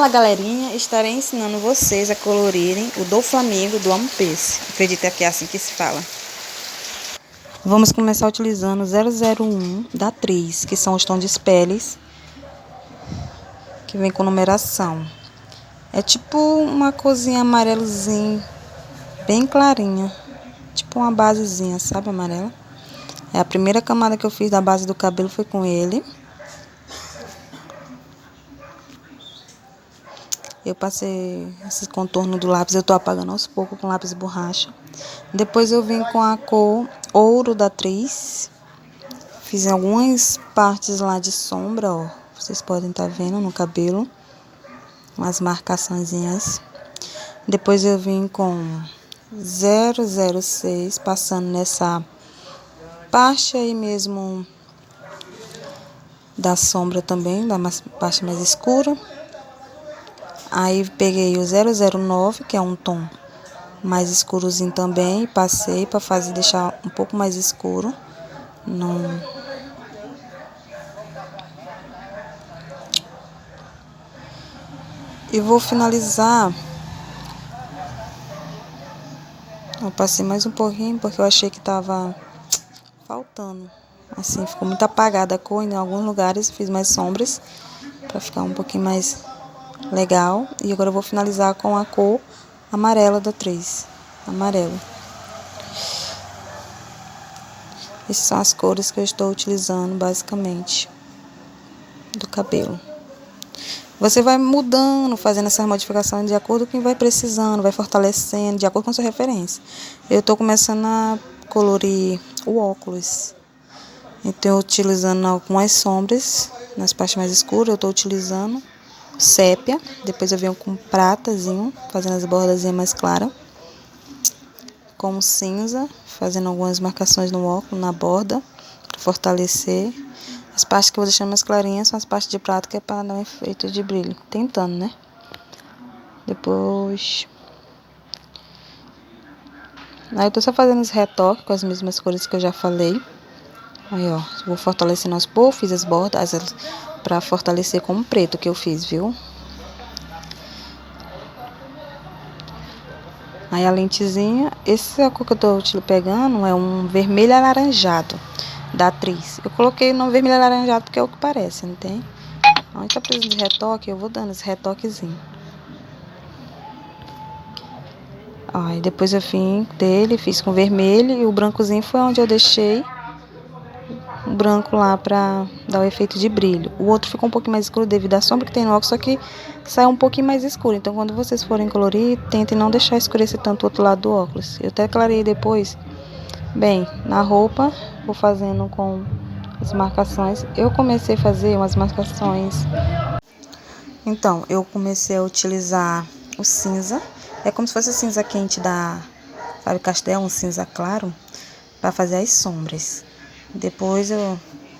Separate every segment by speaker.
Speaker 1: galerinha, estarei ensinando vocês a colorirem o do Flamengo do One Piece. Acredita que é assim que se fala. Vamos começar utilizando o 001 da atriz, que são os tons de peles, que vem com numeração. É tipo uma corzinha amarelozinha, bem clarinha, tipo uma basezinha, sabe, amarela. É a primeira camada que eu fiz da base do cabelo foi com ele. Eu passei esse contorno do lápis, eu tô apagando aos poucos com lápis borracha. Depois eu vim com a cor ouro da atriz. Fiz algumas partes lá de sombra, ó. Vocês podem estar vendo no cabelo. Umas marcaçõezinhas. Depois eu vim com 006, passando nessa parte aí mesmo da sombra também, da parte mais escura. Aí peguei o 009, que é um tom mais escurozinho também, e passei para deixar um pouco mais escuro. E vou finalizar. Eu passei mais um pouquinho porque eu achei que tava faltando. Assim, ficou muito apagada a cor em alguns lugares, fiz mais sombras para ficar um pouquinho mais legal. E agora eu vou finalizar com a cor amarela da atriz. Amarelo. Essas são as cores que eu estou utilizando basicamente do cabelo. Você vai mudando, fazendo essas modificações de acordo com o que vai precisando, vai fortalecendo, de acordo com a sua referência. Eu estou começando a colorir o óculos. Então, utilizando algumas sombras nas partes mais escuras, eu estou utilizando sépia. Depois eu venho com pratazinho, fazendo as bordazinhas mais claras. Com cinza, fazendo algumas marcações no óculos, na borda, para fortalecer. As partes que eu vou deixando mais clarinhas são as partes de prata, que é para dar um efeito de brilho. Tentando, né? Depois... Aí eu tô só fazendo os retoques com as mesmas cores que eu já falei. Aí, ó. Vou fortalecendo aos poucos. Fiz as bordas para fortalecer com o preto que eu fiz, viu? Aí a lentezinha... Essa cor que eu tô pegando é um vermelho alaranjado da atriz. Eu coloquei no vermelho alaranjado porque é o que parece, não tem? Onde tá precisando de retoque, eu vou dando esse retoquezinho. Aí depois eu fiz com vermelho e o brancozinho foi onde eu deixei o branco lá pra dar o efeito de brilho. O outro ficou um pouquinho mais escuro devido à sombra que tem no óculos, só que saiu um pouquinho mais escuro. Então quando vocês forem colorir, tentem não deixar escurecer tanto o outro lado do óculos. Eu até clarei depois. Bem, na roupa, vou fazendo com as marcações. Eu comecei a fazer umas marcações. Então, eu comecei a utilizar o cinza. É como se fosse o cinza quente da Faber-Castell, um cinza claro, para fazer as sombras. Depois,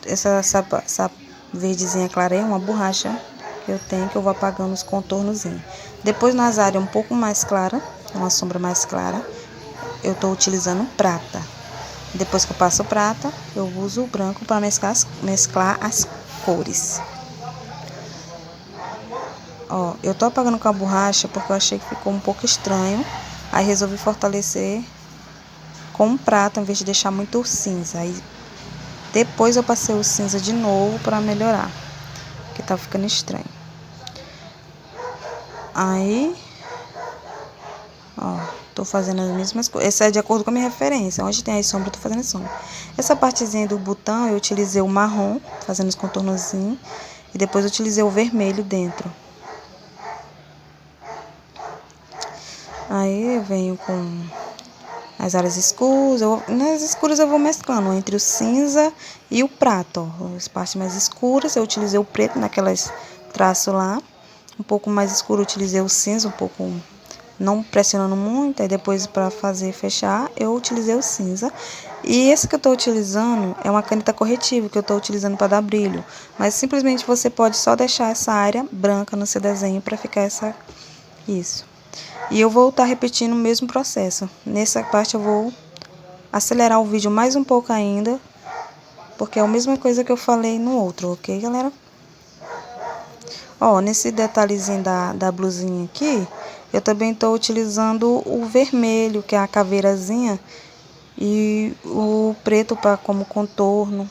Speaker 1: essa verdezinha clara é uma borracha que eu tenho, que eu vou apagando os contornozinhos. Depois, nas áreas um pouco mais clara, uma sombra mais clara, eu estou utilizando prata. Depois que eu passo prata, eu uso o branco para mesclar as cores. Ó, eu tô apagando com a borracha porque eu achei que ficou um pouco estranho. Aí resolvi fortalecer com o prata, em vez de deixar muito cinza. Aí depois eu passei o cinza de novo para melhorar, porque tá ficando estranho. Aí, ó, tô fazendo as mesmas coisas. Essa é de acordo com a minha referência. Onde tem a sombra, eu tô fazendo sombra. Essa partezinha do botão, eu utilizei o marrom, fazendo os contornozinhos. E depois eu utilizei o vermelho dentro. Aí eu venho com as áreas escuras. Nas escuras eu vou mesclando entre o cinza e o prata, ó. As partes mais escuras eu utilizei o preto naquelas traços lá. Um pouco mais escuro eu utilizei o cinza, um pouco não pressionando muito. Aí depois para fazer fechar eu utilizei o cinza. E esse que eu estou utilizando é uma caneta corretiva que eu estou utilizando para dar brilho. Mas simplesmente você pode só deixar essa área branca no seu desenho para ficar isso. E eu vou estar repetindo o mesmo processo. Nessa parte eu vou acelerar o vídeo mais um pouco ainda, porque é a mesma coisa que eu falei no outro, ok, galera? Ó, nesse detalhezinho da blusinha aqui, eu também tô utilizando o vermelho, que é a caveirazinha, e o preto para como contorno.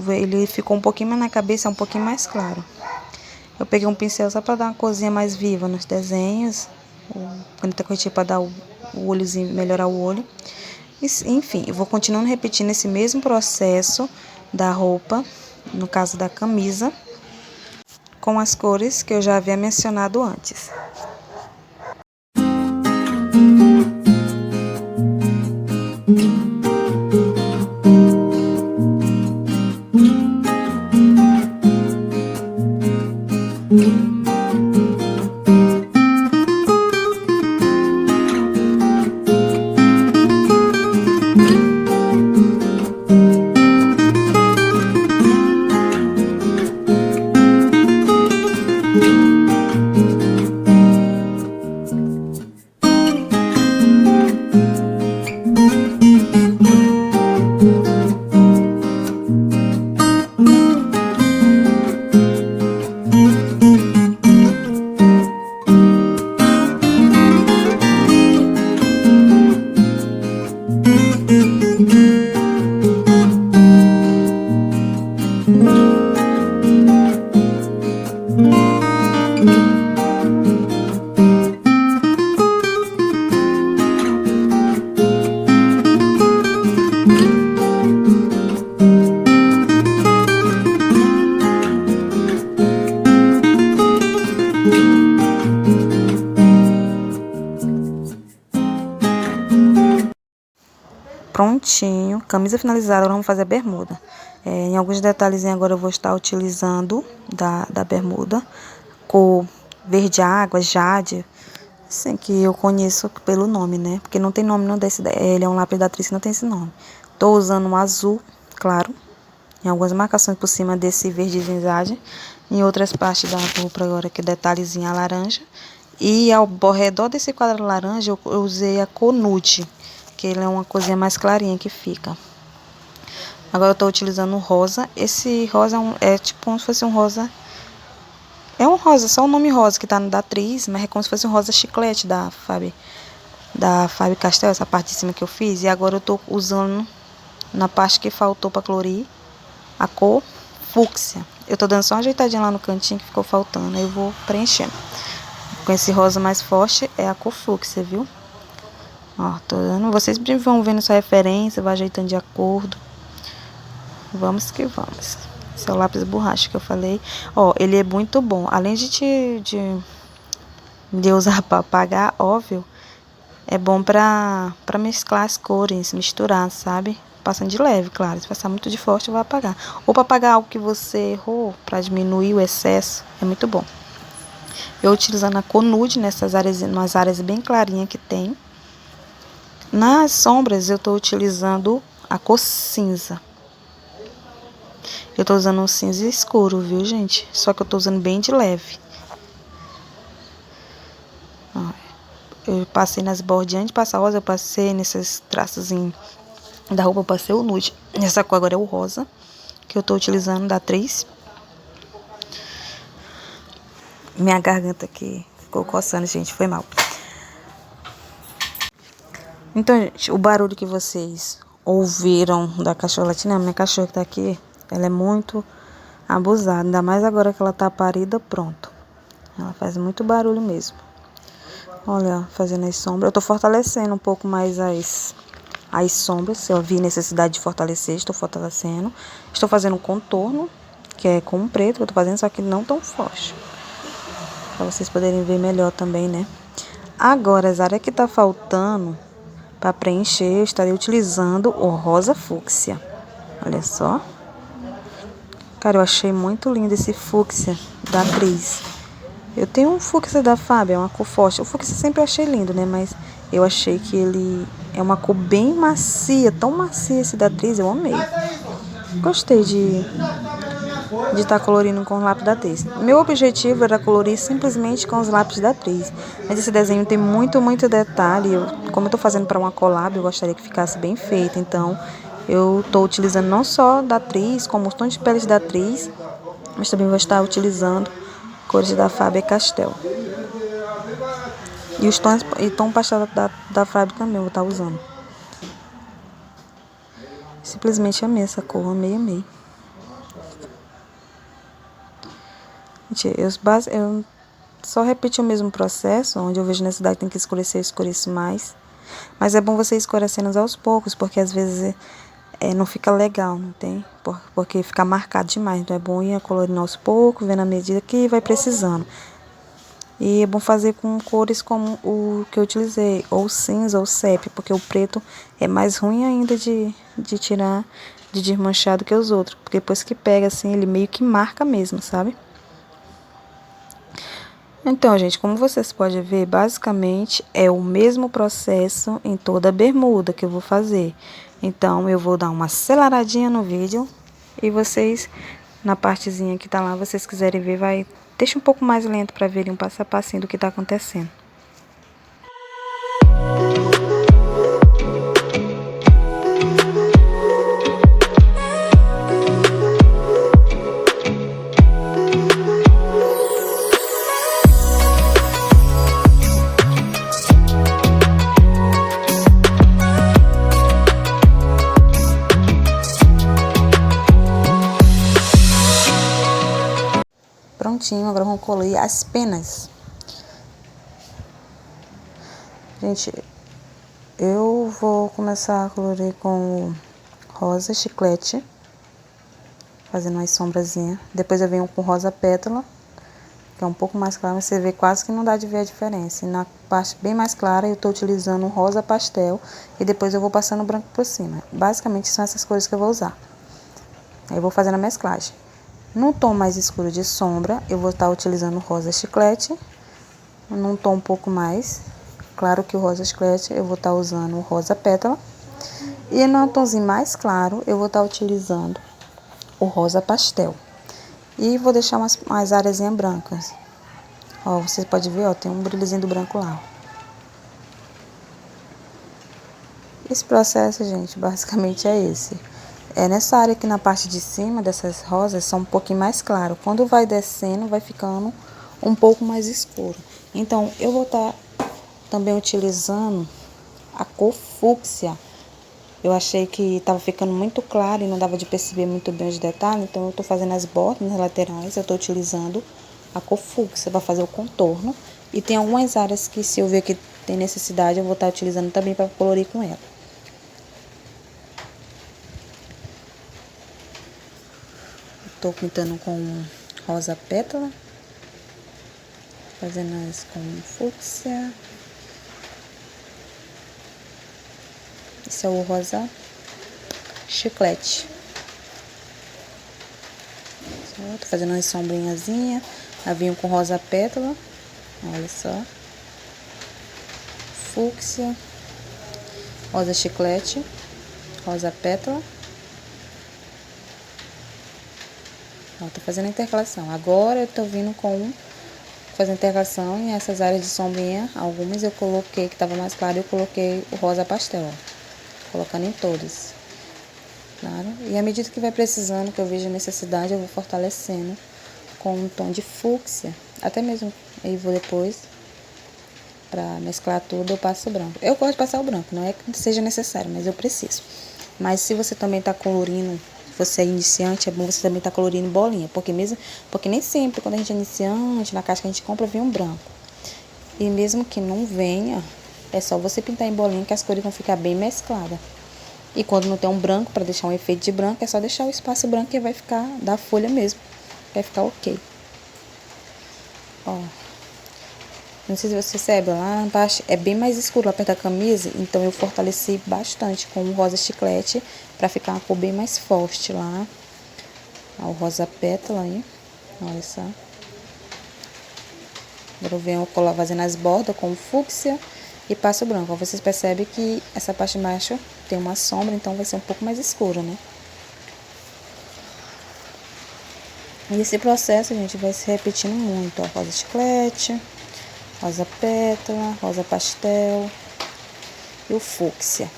Speaker 1: Ele ficou um pouquinho mais na cabeça, um pouquinho mais claro. Eu peguei um pincel só para dar uma corzinha mais viva nos desenhos. Caneta corretiva para dar o olhozinho, melhorar o olho. Enfim, eu vou continuando repetindo esse mesmo processo da roupa, no caso da camisa, com as cores que eu já havia mencionado antes. Prontinho, camisa finalizada, agora vamos fazer a bermuda. Em alguns detalhes agora eu vou estar utilizando da bermuda, cor verde água, jade, assim, que eu conheço pelo nome, né? Porque não tem nome não desse, ele é um lápis da atriz que não tem esse nome. Tô usando um azul, claro, em algumas marcações por cima desse verde jade, em outras partes da roupa agora que detalhezinho a laranja. E ao redor desse quadro laranja eu usei a cor nude, que ele é uma coisinha mais clarinha que fica. Agora eu tô utilizando o rosa. Esse rosa é tipo como se fosse um rosa. É um rosa, só o nome rosa que tá no da atriz, mas é como se fosse um rosa chiclete da Faber-Castell, essa parte de cima que eu fiz. E agora eu tô usando na parte que faltou pra colorir a cor fúcsia. Eu tô dando só uma ajeitadinha lá no cantinho que ficou faltando, aí eu vou preenchendo. Com esse rosa mais forte é a cor fúcsia, viu? Ó, tô dando, vocês vão vendo essa referência, vai ajeitando de acordo. Vamos que vamos. Esse é o lápis borracha que eu falei. Ó, ele é muito bom. Além de usar para apagar, óbvio, é bom pra mesclar as cores, misturar, sabe? Passando de leve, claro. Se passar muito de forte, vai apagar. Ou para apagar algo que você errou, para diminuir o excesso, é muito bom. Eu utilizando a cor nude nessas áreas, nas áreas bem clarinhas que tem. Nas sombras eu tô utilizando a cor cinza. Eu tô usando um cinza escuro, viu, gente? Só que eu tô usando bem de leve. Ó, eu passei nas bordinhas, antes de passar rosa, eu passei nesses traços da roupa, eu passei o nude. Essa cor agora é o rosa, que eu tô utilizando da atriz. Minha garganta aqui ficou coçando, gente, foi mal. Então, gente, o barulho que vocês ouviram da cachorra latina, a minha cachorra que tá aqui, ela é muito abusada, ainda mais agora que ela tá parida, pronto. Ela faz muito barulho mesmo. Olha, fazendo as sombras. Eu tô fortalecendo um pouco mais as sombras. Se eu vi necessidade de fortalecer, estou fortalecendo. Estou fazendo um contorno, que é com preto, que eu tô fazendo, só que não tão forte. Pra vocês poderem ver melhor também, né? Agora, as áreas que tá faltando para preencher, eu estarei utilizando o rosa fúcsia. Olha só. Cara, eu achei muito lindo esse fúcsia da atriz. Eu tenho um fúcsia da Faber, é uma cor forte. O fúcsia sempre eu achei lindo, né? Mas eu achei que ele é uma cor bem macia, tão macia esse da atriz, eu amei. Gostei de estar colorindo com os lápis da atriz. Meu objetivo era colorir simplesmente com os lápis da atriz. Mas esse desenho tem muito detalhe. Como eu tô fazendo para uma collab, eu gostaria que ficasse bem feito. Então, eu tô utilizando não só da atriz, como os tons de pele da atriz, mas também vou estar utilizando cores da Faber-Castell. E os tons e tom pastel da Faber também eu vou estar usando. Simplesmente amei essa cor, amei. Gente, eu só repeti o mesmo processo, onde eu vejo necessidade tem que escurecer, eu escureço mais. Mas é bom você escurecendo aos poucos, porque às vezes não fica legal, não tem? Porque fica marcado demais. Então é bom ir colorindo aos poucos, vendo a medida que vai precisando. E é bom fazer com cores como o que eu utilizei, ou cinza ou sépia, porque o preto é mais ruim ainda de tirar, de desmanchar do que os outros. Porque depois que pega assim, ele meio que marca mesmo, sabe? Então, gente, como vocês podem ver, basicamente é o mesmo processo em toda a bermuda que eu vou fazer. Então, eu vou dar uma aceleradinha no vídeo e vocês, na partezinha que tá lá, vocês quiserem ver, deixa um pouco mais lento para verem um passo a passinho do que tá acontecendo. Prontinho, agora vamos colorir as penas. Gente, eu vou começar a colorir com rosa chiclete, fazendo umas sombrazinhas. Depois eu venho com rosa pétala, que é um pouco mais claro, mas você vê quase que não dá de ver a diferença. E na parte bem mais clara eu tô utilizando rosa pastel e depois eu vou passando branco por cima. Basicamente são essas cores que eu vou usar. Aí eu vou fazendo a mesclagem. No tom mais escuro de sombra, eu vou estar utilizando rosa chiclete. Num tom um pouco mais claro que o rosa chiclete, eu vou estar usando o rosa pétala. E no tomzinho mais claro, eu vou estar utilizando o rosa pastel. E vou deixar umas áreas brancas. Ó, vocês podem ver, ó, tem um brilhozinho do branco lá. Esse processo, gente, basicamente é esse. É nessa área aqui na parte de cima dessas rosas, são um pouquinho mais claro. Quando vai descendo, vai ficando um pouco mais escuro. Então, eu vou estar também utilizando a cor fúcsia. Eu achei que estava ficando muito claro e não dava de perceber muito bem os detalhes. Então, eu tô fazendo as bordas nas laterais, eu tô utilizando a cor fúcsia para fazer o contorno. E tem algumas áreas que, se eu ver que tem necessidade, eu vou estar utilizando também para colorir com ela. Tô pintando com rosa pétala, fazendo as com fúcsia. Esse é o rosa chiclete. Tô fazendo uma sombrinhazinha. Aí venho com rosa pétala, olha só. Fúcsia, rosa chiclete, rosa pétala. Ó, tô fazendo a intercalação. Agora eu tô vindo fazendo intercalação em essas áreas de sombrinha. Algumas eu coloquei, que tava mais claro, eu coloquei o rosa pastel, ó. Colocando em todas. Claro. E à medida que vai precisando, que eu vejo necessidade, eu vou fortalecendo com um tom de fúcsia. Até mesmo aí vou depois, pra mesclar tudo, eu passo o branco. Eu gosto de passar o branco, não é que seja necessário, mas eu preciso. Mas se você também tá colorindo, você é iniciante, é bom você também tá colorindo bolinha, porque nem sempre quando a gente é iniciante, na caixa que a gente compra, vem um branco. E mesmo que não venha, é só você pintar em bolinha que as cores vão ficar bem mescladas. E quando não tem um branco, para deixar um efeito de branco, é só deixar o espaço branco que vai ficar da folha mesmo. Vai ficar ok. Ó. Não sei se você percebe, lá embaixo é bem mais escuro lá perto da camisa, então eu fortaleci bastante com o rosa chiclete para ficar uma cor bem mais forte lá. Ó, o rosa pétala aí, olha só. Agora eu venho fazendo as bordas com fúcsia e passo branco. Ó, vocês percebem que essa parte de baixo tem uma sombra, então vai ser um pouco mais escuro, né? E esse processo, gente, vai se repetindo muito, ó, rosa chiclete, rosa pétala, rosa pastel e o fúcsia.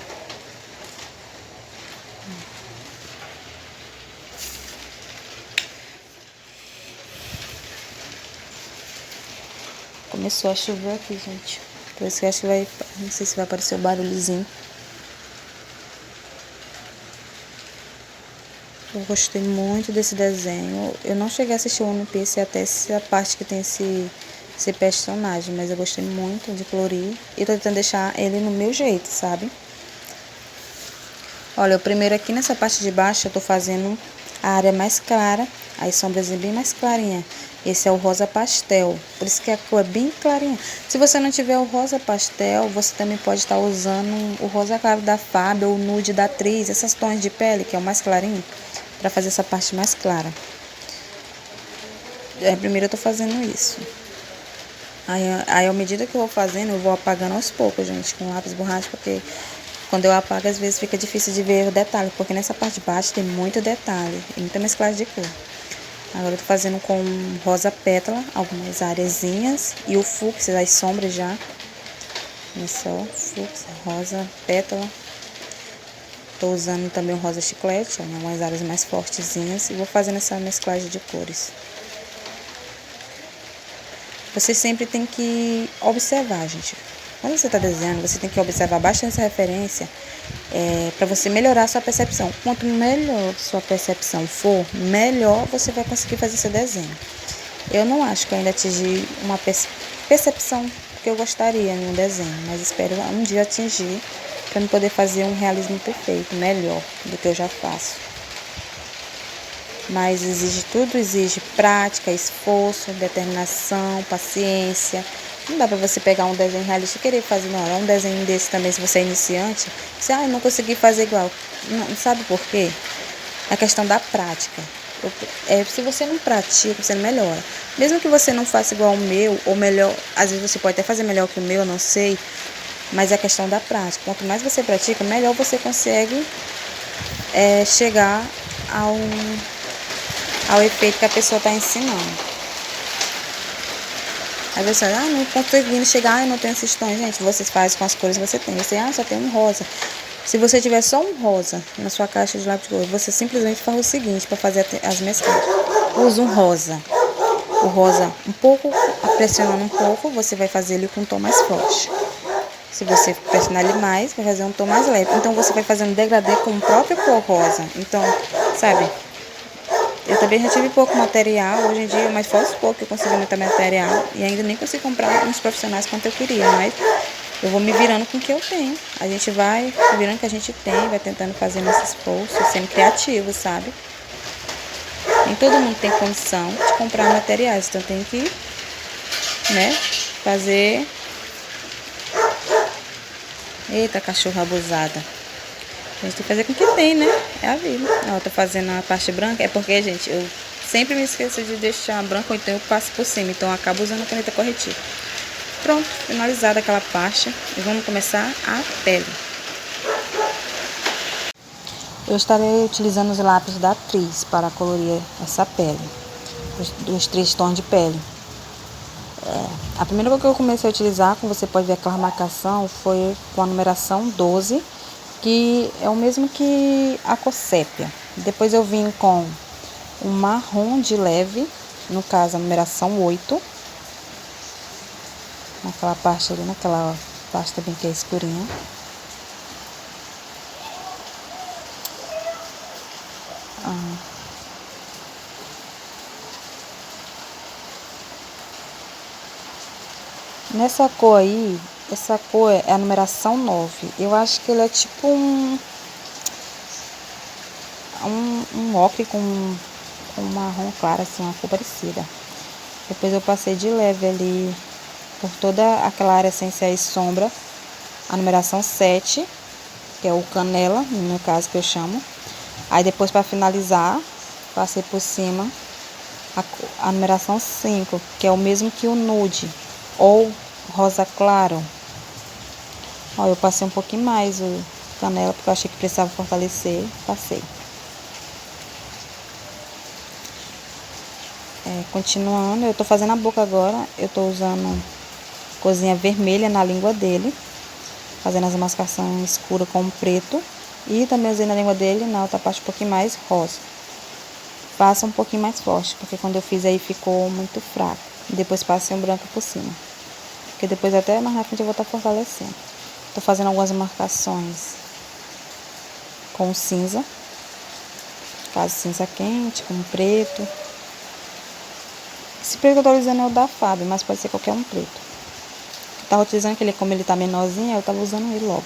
Speaker 1: Começou a chover aqui, gente. Por isso que eu acho que vai... Não sei se vai aparecer o barulhozinho. Eu gostei muito desse desenho. Eu não cheguei a assistir o One Piece até essa parte que tem esse personagem, mas eu gostei muito de colorir. E tô tentando deixar ele no meu jeito, sabe? Olha, o primeiro aqui nessa parte de baixo eu tô fazendo a área mais clara, as sombras bem mais clarinha. Esse é o rosa pastel, por isso que a cor é bem clarinha. Se você não tiver o rosa pastel, você também pode estar usando o rosa claro da Fábio ou o nude da Atriz, essas tons de pele, que é o mais clarinho, para fazer essa parte mais clara. Primeiro eu tô fazendo isso. Aí, à medida que eu vou fazendo, eu vou apagando aos poucos, gente, com lápis borracha, porque quando eu apago, às vezes fica difícil de ver o detalhe, porque nessa parte de baixo tem muito detalhe, e muita mesclagem de cor. Agora eu tô fazendo com rosa pétala, algumas areazinhas, e o fúcsia, as sombras já. Olha só, fúcsia, rosa pétala. Tô usando também o rosa chiclete, ó, em algumas áreas mais fortezinhas, e vou fazendo essa mesclagem de cores. Você sempre tem que observar, gente. Quando você está desenhando, você tem que observar bastante essa referência para você melhorar a sua percepção. Quanto melhor sua percepção for, melhor você vai conseguir fazer seu desenho. Eu não acho que eu ainda atingi uma percepção que eu gostaria em um desenho, mas espero um dia atingir para eu poder fazer um realismo perfeito, melhor do que eu já faço. Mas tudo exige prática, esforço, determinação, paciência. Não dá pra você pegar um desenho realista e querer fazer, não. É um desenho desse também, se você é iniciante, você, não consegui fazer igual. Não, sabe por quê? A questão da prática. Se você não pratica, você não melhora. Mesmo que você não faça igual o meu, ou melhor, às vezes você pode até fazer melhor que o meu, eu não sei. Mas é a questão da prática. Quanto mais você pratica, melhor você consegue chegar ao efeito que a pessoa está ensinando. Aí você, não conseguindo chegar, não tenho esses tons. Gente, você faz com as cores que você tem. Você, só tem um rosa. Se você tiver só um rosa na sua caixa de lápis de cor, você simplesmente faz o seguinte para fazer as mesclagens. Usa um rosa. O rosa um pouco, pressionando um pouco, você vai fazer ele com um tom mais forte. Se você pressionar ele mais, vai fazer um tom mais leve. Então, você vai fazendo degradê com o próprio cor rosa. Então, sabe... Eu também já tive pouco material, hoje em dia, mas faz pouco que eu consegui muito material e ainda nem consigo comprar uns profissionais quanto eu queria, mas eu vou me virando com o que eu tenho. A gente vai virando o que a gente tem, vai tentando fazer nosso esforço, sendo criativo, sabe? Nem todo mundo tem condição de comprar materiais, então tem que, fazer... Eita, cachorro abusada. A gente tem que fazer com o que tem, né? É a vida. Ó, tô fazendo a parte branca. É porque, gente, eu sempre me esqueço de deixar branco, ou então eu passo por cima. Então, eu acabo usando a caneta corretiva. Pronto, finalizada aquela parte. E vamos começar a pele. Eu estarei utilizando os lápis da Atriz para colorir essa pele. Os 3 tons de pele. A primeira coisa que eu comecei a utilizar, como você pode ver aquela marcação, foi com a numeração 12. Que é o mesmo que a cor sépia. Depois eu vim com um marrom de leve, no caso a numeração 8. Naquela parte ali, naquela parte também que é escurinha. Nessa cor aí, essa cor é a numeração 9. Eu acho que ele é tipo um ocre com marrom claro, assim, uma cor parecida. Depois eu passei de leve ali por toda aquela área sem ser sombra, a numeração 7, que é o canela, no meu caso que eu chamo. Aí depois, para finalizar, passei por cima a numeração 5, que é o mesmo que o nude, ou rosa claro. Ó, eu passei um pouquinho mais o canela, porque eu achei que precisava fortalecer, passei. Continuando, eu tô fazendo a boca agora, eu tô usando corzinha vermelha na língua dele, fazendo as mascações escuras com preto, e também usei na língua dele, na outra parte um pouquinho mais rosa. Passa um pouquinho mais forte, porque quando eu fiz aí ficou muito fraco. Depois passei um branco por cima. porque depois até mais na frente eu vou estar fortalecendo. Tô fazendo algumas marcações com cinza, caso cinza quente, com preto. Esse preto que eu tô utilizando é o da Fábio, mas pode ser qualquer um preto. Eu tava utilizando aquele, como ele tá menorzinho, eu tava usando ele logo.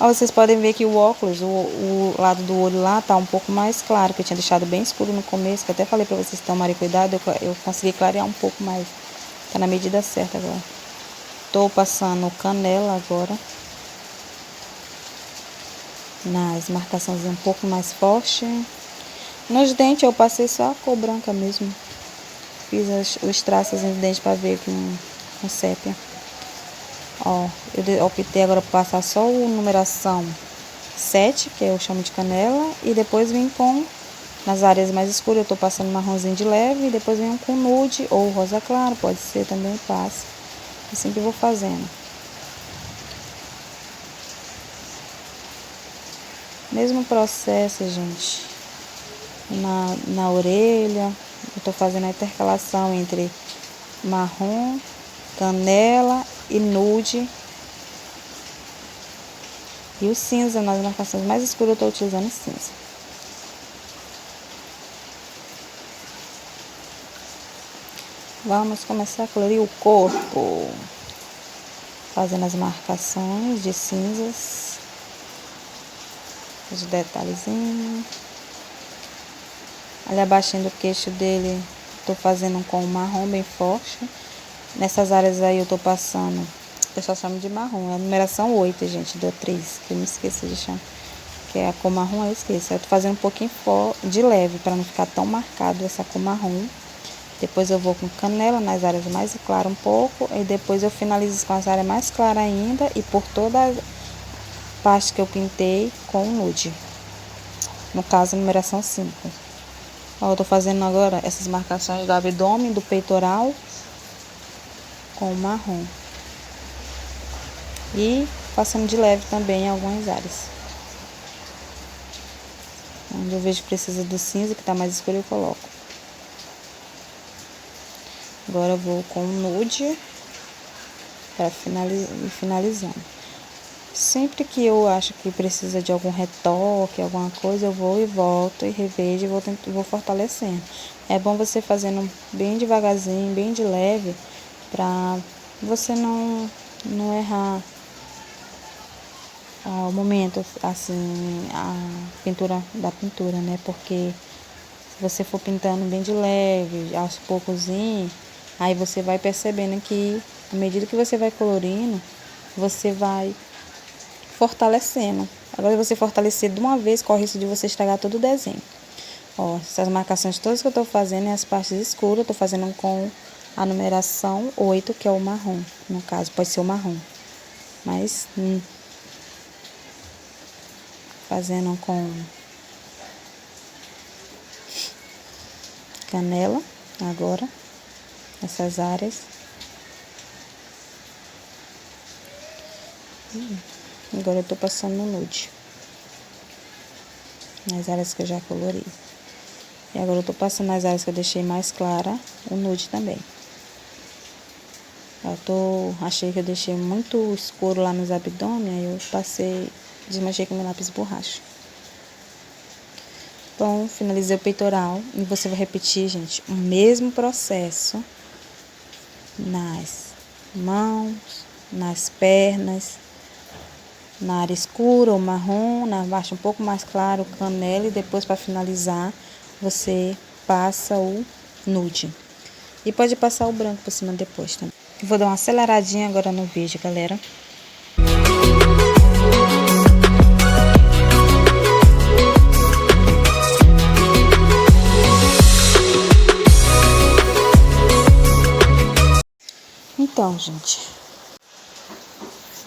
Speaker 1: Ó, vocês podem ver que o óculos, o lado do olho lá tá um pouco mais claro, que eu tinha deixado bem escuro no começo, que eu até falei pra vocês tomarem cuidado, eu consegui clarear um pouco mais. Tá na medida certa agora. Tô passando canela agora. Nas marcações um pouco mais forte. Nos dentes eu passei só a cor branca mesmo. Fiz os traços nos dentes pra ver com sépia. Ó, eu optei agora por passar só o numeração 7, que eu chamo de canela, e depois vim com, nas áreas mais escuras, eu tô passando marronzinho de leve, e depois venho com nude ou rosa claro, pode ser também, passe. Assim que eu vou fazendo. Mesmo processo, gente, na orelha, eu tô fazendo a intercalação entre marrom, canela e nude. E o cinza, nas marcações mais escuras, eu tô utilizando cinza. Vamos começar a colorir o corpo. Fazendo as marcações de cinzas. Os detalhezinhos. Ali abaixo do queixo dele, tô fazendo com o marrom bem forte. Nessas áreas aí eu tô passando, eu só chamo de marrom, é a numeração 8, gente, do 3, que eu me esqueci de chamar. Que é a cor marrom, eu esqueço. Eu tô fazendo um pouquinho de leve, para não ficar tão marcado essa cor marrom. Depois eu vou com canela nas áreas mais claras um pouco. E depois eu finalizo com as áreas mais claras ainda. E por toda a parte que eu pintei com nude. No caso, a numeração 5. Ó, eu tô fazendo agora essas marcações do abdômen, do peitoral, com marrom. E passando de leve também em algumas áreas. Onde eu vejo que precisa do cinza, que tá mais escuro, eu coloco. Agora eu vou com o nude para finalizando. Sempre que eu acho que precisa de algum retoque, alguma coisa, eu vou e volto e revejo e vou fortalecendo. É bom você fazendo bem devagarzinho, bem de leve, para você não errar o momento, assim, a pintura, né? Porque se você for pintando bem de leve, aos poucozinho, aí você vai percebendo que, à medida que você vai colorindo, você vai fortalecendo. Agora, você fortalecer de uma vez, corre o risco de você estragar todo o desenho. Ó, essas marcações todas que eu tô fazendo e as partes escuras, eu tô fazendo com a numeração 8, que é o marrom. No caso, pode ser o marrom. Mas, fazendo com canela, agora, essas áreas. Agora eu tô passando no nude, nas áreas que eu já colori. E agora eu tô passando nas áreas que eu deixei mais clara, o nude também. Achei que eu deixei muito escuro lá nos abdômen, aí eu desmanchei com meu lápis borracha. Bom, finalizei o peitoral e você vai repetir, gente, o mesmo processo nas mãos, nas pernas, na área escura ou marrom, na baixa um pouco mais claro, canela, e depois, para finalizar, você passa o nude. E pode passar o branco por cima depois também. Vou dar uma aceleradinha agora no vídeo, galera. Então, gente,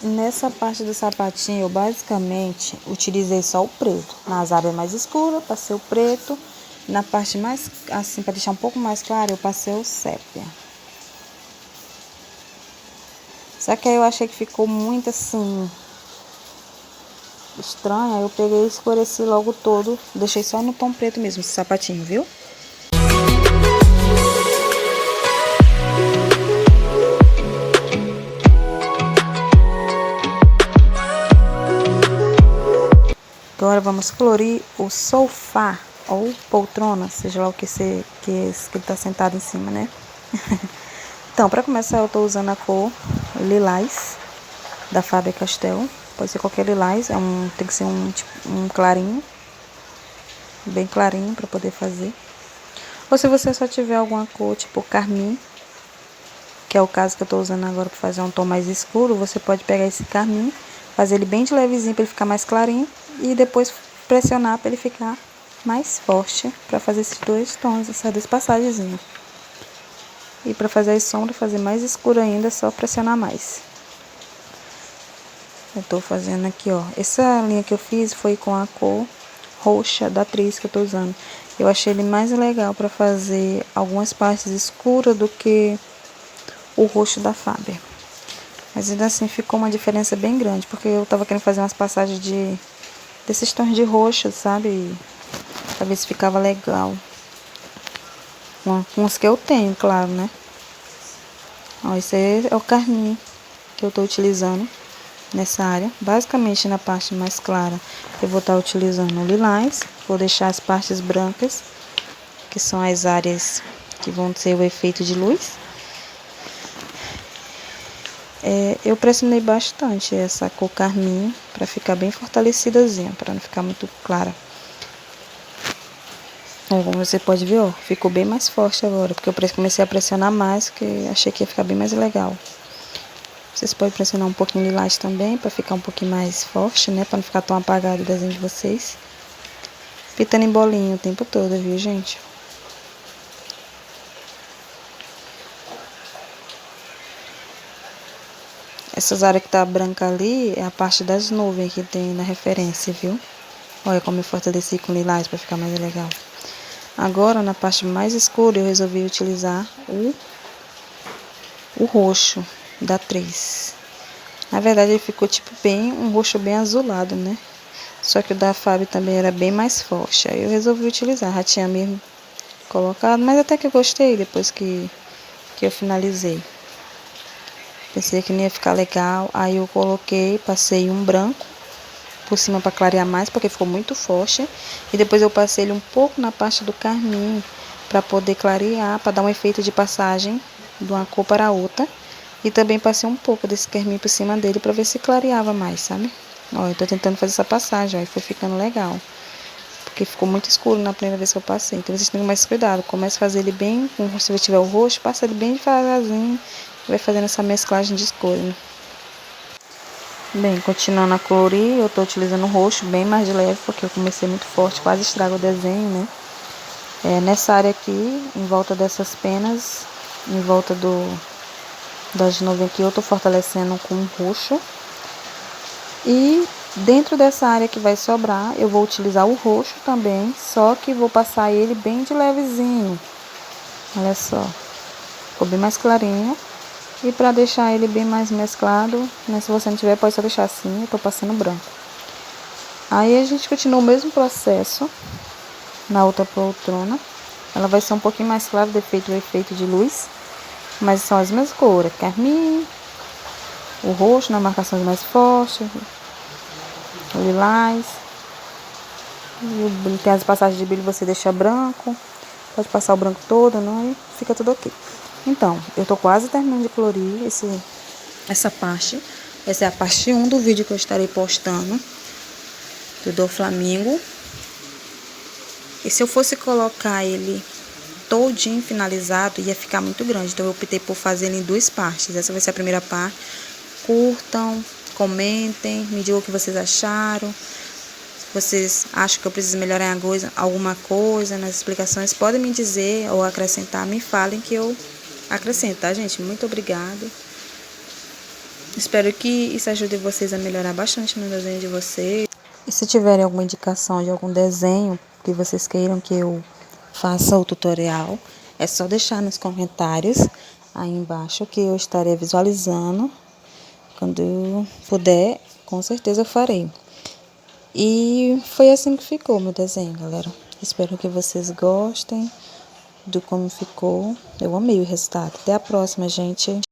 Speaker 1: nessa parte do sapatinho eu basicamente utilizei só o preto. Nas áreas mais escuras, passei o preto. Na parte mais, assim, para deixar um pouco mais claro, eu passei o sépia. Só que aí eu achei que ficou muito assim estranho, aí eu peguei e escureci logo todo, deixei só no tom preto mesmo esse sapatinho, viu? Agora vamos colorir o sofá ou poltrona, seja lá o que ele tá sentado em cima, né? Então, para começar, eu tô usando a cor lilás da Faber-Castell. Pode ser qualquer lilás, tem que ser um clarinho, bem clarinho para poder fazer. Ou se você só tiver alguma cor tipo carmim, que é o caso que eu tô usando agora para fazer um tom mais escuro, você pode pegar esse carmim, fazer ele bem de levezinho para ele ficar mais clarinho e depois pressionar para ele ficar mais forte, para fazer esses dois tons, essas duas passagens. E para fazer as sombras, fazer mais escuro ainda, é só pressionar mais. Eu tô fazendo aqui, ó. Essa linha que eu fiz foi com a cor roxa da atriz que eu tô usando. Eu achei ele mais legal para fazer algumas partes escuras do que o roxo da Faber. Mas ainda assim ficou uma diferença bem grande, porque eu tava querendo fazer umas passagens desses tons de roxo, sabe? Pra ver se ficava legal. Com os que eu tenho, claro, né? Ó, esse aí é o carmim que eu tô utilizando nessa área. Basicamente na parte mais clara eu vou estar utilizando o lilás. Vou deixar as partes brancas, que são as áreas que vão ter o efeito de luz. Eu pressionei bastante essa cor carmim para ficar bem fortalecidazinha, para não ficar muito clara. Como você pode ver, ó, ficou bem mais forte agora, porque eu comecei a pressionar mais, que achei que ia ficar bem mais legal. Vocês podem pressionar um pouquinho de lilás também, para ficar um pouquinho mais forte, né, para não ficar tão apagado o desenho de vocês. Pitando em bolinho o tempo todo, viu, gente? Essas áreas que tá branca ali é a parte das nuvens que tem na referência, viu? Olha como eu fortaleci com lilás para ficar mais legal. Agora, na parte mais escura, eu resolvi utilizar o roxo da atriz. Na verdade, ele ficou tipo um roxo bem azulado, né? Só que o da Faber também era bem mais forte. Aí eu resolvi utilizar, já tinha mesmo colocado, mas até que eu gostei depois que eu finalizei. Pensei que não ia ficar legal, aí eu passei um branco por cima para clarear mais, porque ficou muito forte. E depois eu passei ele um pouco na parte do carmim, para poder clarear, para dar um efeito de passagem de uma cor para outra. E também passei um pouco desse carmim por cima dele, para ver se clareava mais, sabe? Ó, eu tô tentando fazer essa passagem, ó, e foi ficando legal. Porque ficou muito escuro na primeira vez que eu passei. Então vocês têm mais cuidado. Começa a fazer ele bem, se você tiver o roxo, passa ele bem devagarzinho. Vai fazendo essa mesclagem de cores, né? Bem, continuando a colorir, eu tô utilizando o roxo bem mais de leve, porque eu comecei muito forte, quase estraga o desenho, né? Nessa área aqui, em volta dessas penas, em volta das nuvens aqui, eu tô fortalecendo com roxo. E dentro dessa área que vai sobrar, eu vou utilizar o roxo também, só que vou passar ele bem de levezinho. Olha só, ficou bem mais clarinho. E para deixar ele bem mais mesclado, né, se você não tiver, pode só deixar assim, eu tô passando branco. Aí a gente continua o mesmo processo na outra poltrona. Ela vai ser um pouquinho mais clara, o efeito de luz, mas são as mesmas cores, carmim, o roxo, nas marcações mais fortes, o lilás. E tem as passagens de brilho, você deixa branco, pode passar o branco todo, não, e fica tudo ok. Então, eu tô quase terminando de colorir essa parte. Essa é a parte 1 do vídeo que eu estarei postando do Flamingo. E se eu fosse colocar ele todinho finalizado, ia ficar muito grande. Então eu optei por fazer ele em duas partes. Essa vai ser a primeira parte. Curtam, comentem, me digam o que vocês acharam. Se vocês acham que eu preciso melhorar alguma coisa nas explicações, podem me dizer ou acrescentar, me falem que eu acrescento, tá, gente? Muito obrigada. Espero que isso ajude vocês a melhorar bastante no desenho de vocês. E se tiverem alguma indicação de algum desenho que vocês queiram que eu faça o tutorial, é só deixar nos comentários aí embaixo que eu estarei visualizando. Quando eu puder, com certeza eu farei. E foi assim que ficou meu desenho, galera. Espero que vocês gostem do como ficou. Eu amei o resultado. Até a próxima, gente.